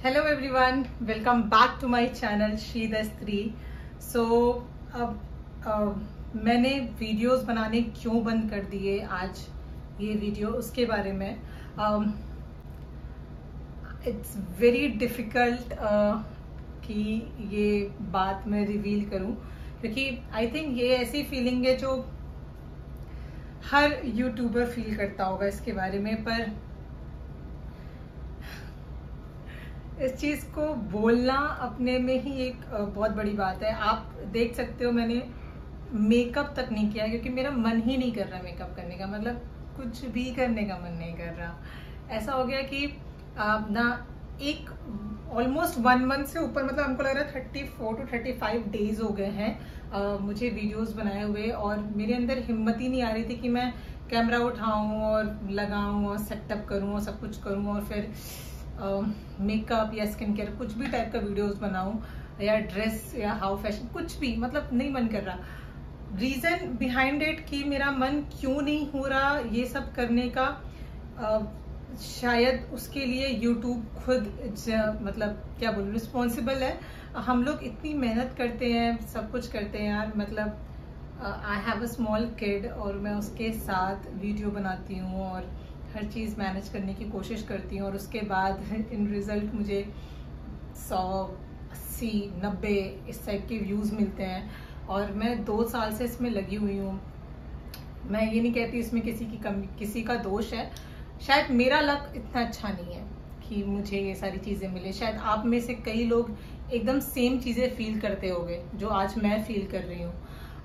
Hello everyone, welcome back to my channel she the स्त्री। So अब मैंने videos बनाने क्यों बंद कर दिए, आज ये वीडियो उसके बारे में। इट्स वेरी डिफिकल्ट कि ये बात मैं रिवील करूं, क्योंकि आई थिंक ये ऐसी फीलिंग है जो हर यूट्यूबर फील करता होगा इसके बारे में। पर इस चीज को बोलना अपने में ही एक बहुत बड़ी बात है। आप देख सकते हो मैंने मेकअप तक नहीं किया क्योंकि मेरा मन ही नहीं कर रहा मेकअप करने का, मतलब कुछ भी करने का मन नहीं कर रहा। ऐसा हो गया कि ना एक ऑलमोस्ट 1 मंथ से ऊपर, मतलब हमको लग रहा है 34 to 35 डेज हो गए हैं मुझे वीडियोस बनाए हुए, और मेरे अंदर हिम्मत ही नहीं आ रही थी कि मैं कैमरा उठाऊं और लगाऊं और सेटअप करूं और सब कुछ करूं और फिर मेकअप या स्किन केयर कुछ भी टाइप का वीडियोस बनाऊं या ड्रेस या हाउ फैशन, कुछ भी, मतलब नहीं मन कर रहा। रीजन बिहाइंड इट कि मेरा मन क्यों नहीं हो रहा ये सब करने का, शायद उसके लिए यूट्यूब खुद मतलब क्या बोलूं, रिस्पॉन्सिबल है। हम लोग इतनी मेहनत करते हैं, सब कुछ करते हैं यार, मतलब I have a small kid और मैं उसके साथ वीडियो बनाती हूँ और हर चीज़ मैनेज करने की कोशिश करती हूँ, और उसके बाद इन रिजल्ट मुझे 100, 80, 90 इस टाइप के व्यूज़ मिलते हैं। और मैं 2 साल से इसमें लगी हुई हूँ। मैं ये नहीं कहती इसमें किसी की कमी, किसी का दोष है। शायद मेरा लक इतना अच्छा नहीं है कि मुझे ये सारी चीज़ें मिले। शायद आप में से कई लोग एकदम सेम चीज़ें फील करते होंगे जो आज मैं फील कर रही हूँ।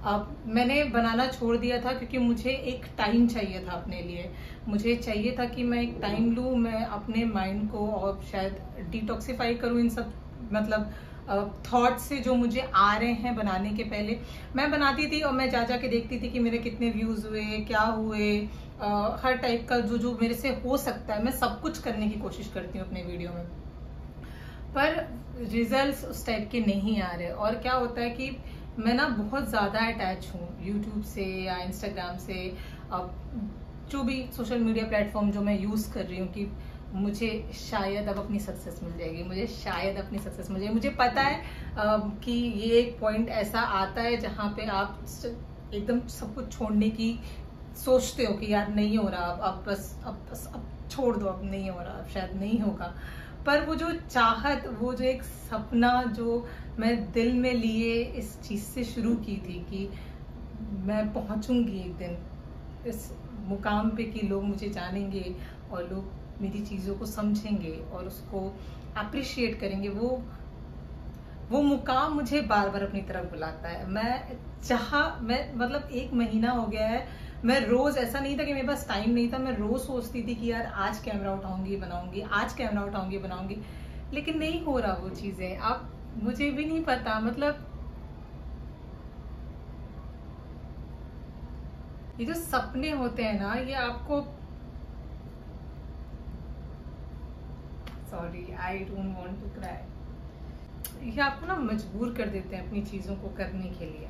अब मैंने बनाना छोड़ दिया था क्योंकि मुझे एक टाइम चाहिए था अपने लिए। मुझे चाहिए था कि मैं एक टाइम लूँ, मैं अपने माइंड को और शायद डिटॉक्सिफाई करूँ इन सब मतलब थॉट से जो मुझे आ रहे हैं बनाने के पहले। मैं बनाती थी और मैं जा के देखती थी कि मेरे कितने व्यूज हुए, क्या हुए, हर टाइप का जो मेरे से हो सकता है मैं सब कुछ करने की कोशिश करती हूँ अपने वीडियो में, पर रिजल्ट्स उस टाइप के नहीं आ रहे। और क्या होता है कि मैं ना बहुत ज़्यादा अटैच हूँ यूट्यूब से या इंस्टाग्राम से, जो भी सोशल मीडिया प्लेटफॉर्म जो मैं यूज़ कर रही हूँ, कि मुझे शायद अब अपनी सक्सेस मिल जाएगी, मुझे शायद अपनी सक्सेस मिल जाएगी। मुझे पता है कि ये एक पॉइंट ऐसा आता है जहाँ पे आप एकदम सब कुछ छोड़ने की सोचते हो कि यार नहीं हो रहा, अब बस अब छोड़ दो, अब नहीं हो रहा, अब शायद नहीं होगा। पर वो जो चाहत, वो जो एक सपना जो मैं दिल में लिए इस चीज से शुरू की थी कि मैं पहुंचूंगी एक दिन इस मुकाम पे कि लोग मुझे जानेंगे और लोग मेरी चीजों को समझेंगे और उसको अप्रिशिएट करेंगे, वो मुकाम मुझे बार बार अपनी तरफ बुलाता है। मैं मतलब 1 महीना हो गया है, मैं रोज, ऐसा नहीं था कि मेरे पास टाइम नहीं था, मैं रोज सोचती थी कि यार आज कैमरा उठाऊंगी बनाऊंगी, आज कैमरा उठाऊंगी बनाऊंगी, लेकिन नहीं हो रहा वो चीजें। अब मुझे भी नहीं पता, मतलब ये जो सपने होते हैं ना, ये आपको, sorry I don't want to cry, ये आपको ना मजबूर कर देते हैं अपनी चीजों को करने के लिए।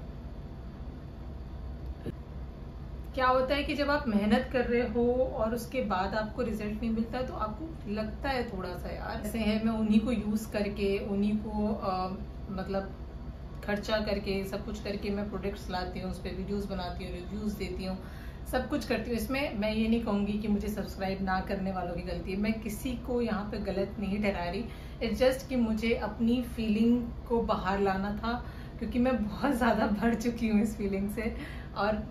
क्या होता है कि जब आप मेहनत कर रहे हो और उसके बाद आपको रिजल्ट नहीं मिलता है तो आपको लगता है थोड़ा सा यार ऐसे है, मैं उन्हीं को यूज करके, उन्हीं को मतलब खर्चा करके, सब कुछ करके मैं प्रोडक्ट्स लाती हूँ, उस पर वीडियोस बनाती हूँ, रिव्यूज देती हूँ, सब कुछ करती हूँ। इसमें मैं ये नहीं कहूंगी कि मुझे सब्सक्राइब ना करने वालों की गलती है, मैं किसी को यहाँ पे गलत नहीं ठहरा रही। इट्स जस्ट कि मुझे अपनी फीलिंग को बाहर लाना था, क्योंकि मैं बहुत ज्यादा भर चुकी हूँ इस फीलिंग से और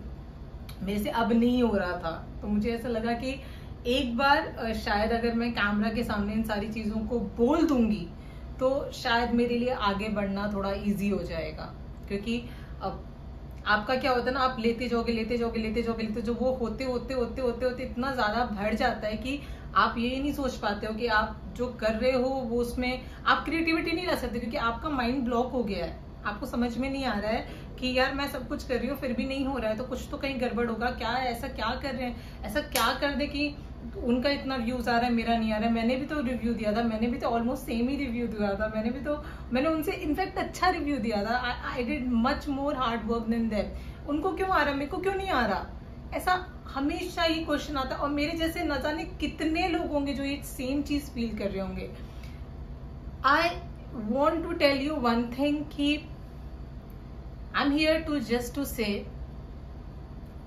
मेरे से अब नहीं हो रहा था। तो मुझे ऐसा लगा कि एक बार शायद अगर मैं कैमरा के सामने इन सारी चीजों को बोल दूंगी तो शायद मेरे लिए आगे बढ़ना थोड़ा इजी हो जाएगा। क्योंकि अब आपका क्या होता है ना, आप लेते जाओगे लेते जाओगे लेते जाओगे लेते, जो वो होते होते होते होते होते इतना ज्यादा बढ़ जाता है कि आप ये नहीं सोच पाते हो कि आप जो कर रहे हो वो उसमें आप क्रिएटिविटी नहीं ला सकते, क्योंकि आपका माइंड ब्लॉक हो गया है। आपको समझ में नहीं आ रहा है कि यार मैं सब कुछ कर रही हूँ फिर भी नहीं हो रहा है, तो कुछ तो कहीं गड़बड़ होगा, क्या ऐसा क्या कर रहे हैं, ऐसा क्या कर दे कि उनका इतना व्यूज आ रहा है मेरा नहीं आ रहा है। मैंने भी तो रिव्यू दिया था, मैंने भी तो ऑलमोस्ट सेम ही रिव्यू दिया था, मैंने उनसे इनफैक्ट अच्छा रिव्यू दिया था। I did much more hard work then them. उनको क्यों आ रहा है, मेरे को क्यों नहीं आ रहा? ऐसा हमेशा ही क्वेश्चन आता है। और मेरे जैसे न जाने कितने लोग होंगे जो ये सेम चीज फील कर रहे होंगे। I want to tell you one thing कि I am here to just to say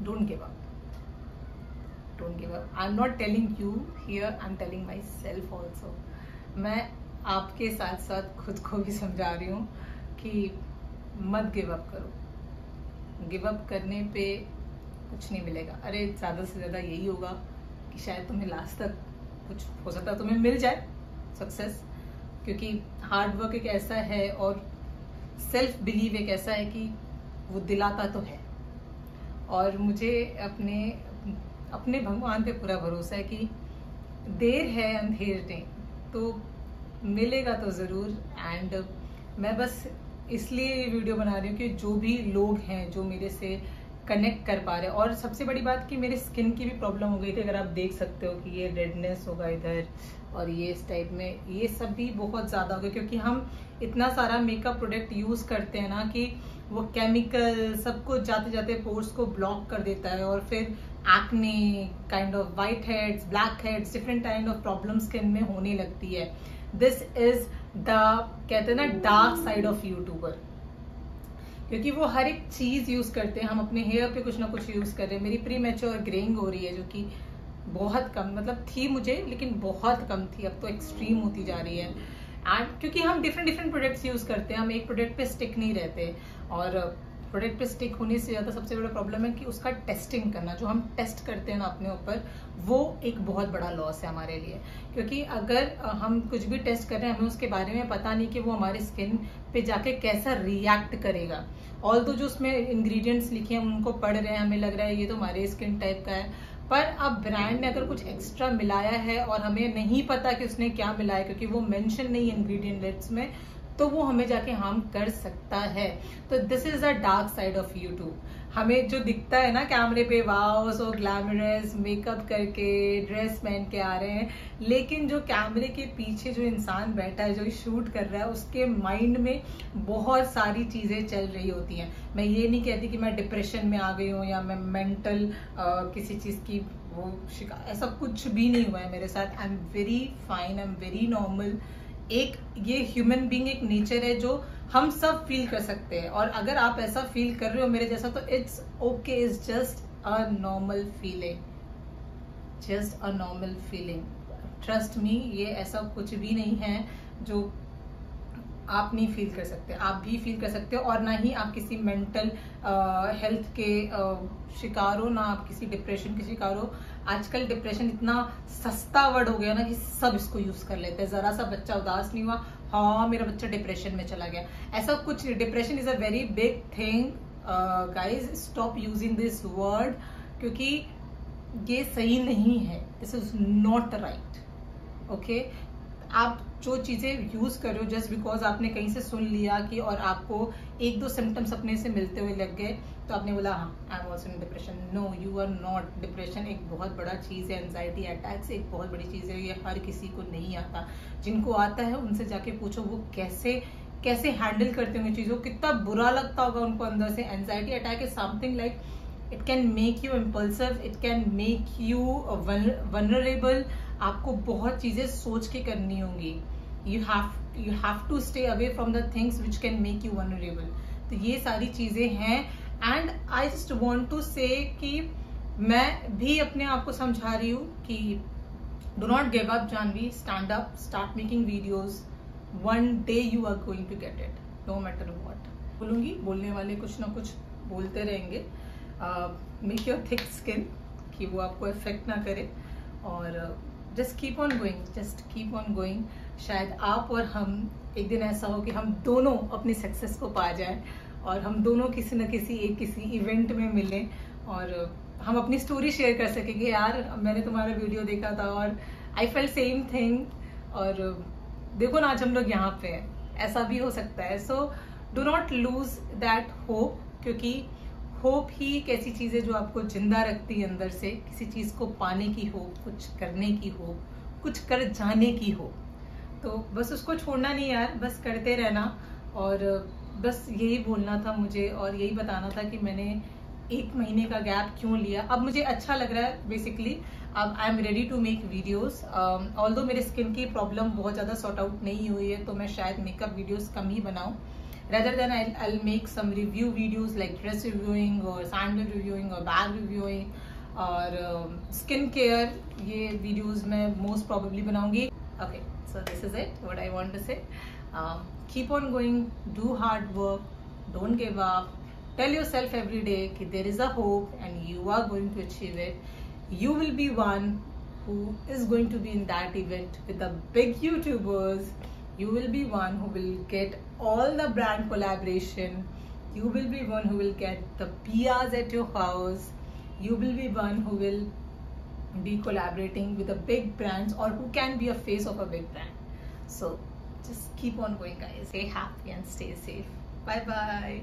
don't give up, don't give up. I am not telling you here, I am telling myself also. मैं आपके साथ साथ खुद को भी समझा रही हूँ कि मत गिव अप करो। गिव अप करने पे कुछ नहीं मिलेगा। अरे ज़्यादा से ज़्यादा यही होगा कि शायद तुम्हें लास्ट तक कुछ हो सकता है तुम्हें मिल जाए सक्सेस, क्योंकि हार्ड वर्क एक ऐसा है और सेल्फ बिलीव एक ऐसा है कि वो दिलाता तो है। और मुझे अपने भगवान पे पूरा भरोसा है कि देर है अंधेर नहीं, तो मिलेगा तो ज़रूर। एंड मैं बस इसलिए ये वीडियो बना रही हूँ कि जो भी लोग हैं जो मेरे से कनेक्ट कर पा रहे हैं, और सबसे बड़ी बात कि मेरे स्किन की भी प्रॉब्लम हो गई थी। अगर आप देख सकते हो कि ये रेडनेस होगा इधर और ये इस टाइप में, ये सब भी बहुत ज़्यादा हो गया क्योंकि हम इतना सारा मेकअप प्रोडक्ट यूज़ करते हैं ना कि वो केमिकल सब कुछ जाते जाते पोर्स को ब्लॉक कर देता है, और फिर acne, kind of white heads, black heads, different kind of problem skin में होने लगती है। दिस इज द, कहते हैं ना, डार्क साइड ऑफ यूट्यूबर, क्योंकि वो हर एक चीज यूज करते हैं। हम अपने हेयर पे कुछ ना कुछ यूज कर रहे हैं। मेरी प्री मैच्योर ग्रेइंग हो रही है, जो कि बहुत कम, मतलब थी मुझे लेकिन बहुत कम थी, अब तो एक्सट्रीम होती जा रही है। एंड क्योंकि हम डिफरेंट प्रोडक्ट्स यूज करते हैं, हम एक प्रोडक्ट पे स्टिक नहीं रहते। और प्रोडक्ट पे स्टिक होने से ज्यादा सबसे बड़ा प्रॉब्लम है कि उसका टेस्टिंग करना, जो हम टेस्ट करते हैं ना अपने ऊपर, वो एक बहुत बड़ा लॉस है हमारे लिए। क्योंकि अगर हम कुछ भी टेस्ट कर रहे हैं, हमें उसके बारे में पता नहीं कि वो हमारे स्किन पे जाके कैसा रिएक्ट करेगा। ऑल्दो जो उसमें इंग्रेडिएंट्स लिखे हैं उनको पढ़ रहे हैं, हमें लग रहा है ये तो हमारे स्किन टाइप का है, पर अब ब्रांड ने अगर कुछ एक्स्ट्रा मिलाया है और हमें नहीं पता कि उसने क्या मिलाया, क्योंकि वो मेंशन नहीं है इंग्रेडिएंट लिस्ट में, तो वो हमें जाके हार्म कर सकता है। तो this is the dark side of YouTube. हमें जो दिखता है ना कैमरे पे, वाओ सो ग्लैमरस, मेकअप करके, ड्रेस पहन के आ रहे हैं, लेकिन जो कैमरे के पीछे जो इंसान बैठा है, जो शूट कर रहा है, उसके माइंड में बहुत सारी चीजें चल रही होती हैं। मैं ये नहीं कहती कि मैं डिप्रेशन में आ गई हूँ या मैं मेंटल किसी चीज की वो शिकार, ऐसा कुछ भी नहीं हुआ है मेरे साथ। I am very fine, I am very normal. एक ये ह्यूमन बीइंग एक नेचर है जो हम सब फील कर सकते हैं, और अगर आप ऐसा फील कर रहे हो मेरे जैसा, तो it's okay, it's just a normal feeling, just a normal feeling. Trust me, ये ऐसा कुछ भी नहीं है जो आप नहीं फील कर सकते। आप भी फील कर सकते हो, और ना ही आप किसी मेंटल हेल्थ के शिकार हो, ना आप किसी डिप्रेशन के शिकार हो। आजकल डिप्रेशन इतना सस्ता वर्ड हो गया ना कि सब इसको यूज कर लेते हैं। जरा सा बच्चा उदास नहीं हुआ, हाँ मेरा बच्चा डिप्रेशन में चला गया, ऐसा कुछ नहीं। Depression is a very big thing guys, stop using this word, क्योंकि ये सही नहीं है। This is not right, okay. आप जो चीजें यूज कर रहे हो जस्ट बिकॉज आपने कहीं से सुन लिया कि, और आपको एक दो सिम्टम्स अपने से मिलते हुए लग गए, तो आपने बोला हाँ I am also in depression. No, you are not. Depression एक बहुत बड़ा चीज है, एंजाइटी अटैक्स एक बहुत बड़ी चीज है, ये हर किसी को नहीं आता। जिनको आता है उनसे जाके पूछो वो कैसे हैंडल करते होंगे चीजों, कितना बुरा लगता होगा उनको अंदर से। Anxiety attack is something like, it can make you impulsive, it can make you vulnerable. आपको बहुत चीजें सोच के करनी होंगी। You have to stay away from the things which can make you vulnerable. तो ये सारी चीजें हैं। And I just want to say कि मैं भी अपने आप को समझा रही हूँ कि do not give up Janvi, stand up, start making videos, one day you are going to get it, no matter what. बोलूंगी, बोलने वाले कुछ ना कुछ बोलते रहेंगे। मेक योर थिक स्किन, कि वो आपको इफेक्ट ना करे, और just keep on going, just keep on going. शायद आप और हम एक दिन ऐसा हो कि हम दोनों अपनी सक्सेस को पा जाए, और हम दोनों किसी न किसी इवेंट में मिलें, और हम अपनी स्टोरी शेयर कर सकें कि यार मैंने तुम्हारा वीडियो देखा था और आई फेल्ट सेम थिंग, और देखो ना आज हम लोग यहाँ पे हैं। ऐसा भी हो सकता है। So do not lose that hope, क्योंकि होप ही एक ऐसी चीज है जो आपको जिंदा रखती है अंदर से। किसी चीज को पाने की होप, कुछ करने की होप, कुछ कर जाने की होप, तो बस उसको छोड़ना नहीं यार, बस करते रहना। और बस यही बोलना था मुझे, और यही बताना था कि मैंने 1 महीने का गैप क्यों लिया, अब मुझे अच्छा लग रहा है बेसिकली। अब I am ready to make videos. Although मेरे स्किन की प्रॉब्लम बहुत ज़्यादा सॉर्ट आउट नहीं हुई है, तो मैं शायद मेकअप वीडियोस कम ही बनाऊं, rather than I'll make some review videos like dress reviewing और sandal reviewing और bag reviewing और स्किन केयर, ये वीडियोस मैं मोस्ट प्रोबेबली बनाऊंगी। Okay, so this is it what I want to say. Keep on going, do hard work, don't give up, tell yourself every day कि there is a hope and you are going to achieve it. You will be one who is going to be in that event with the big YouTubers. You will be one who will get all the brand collaboration. You will be one who will get the PRs at your house. You will be one who will be collaborating with the big brands or who can be a face of a big brand. So just keep on going, guys. Stay happy and stay safe. Bye bye.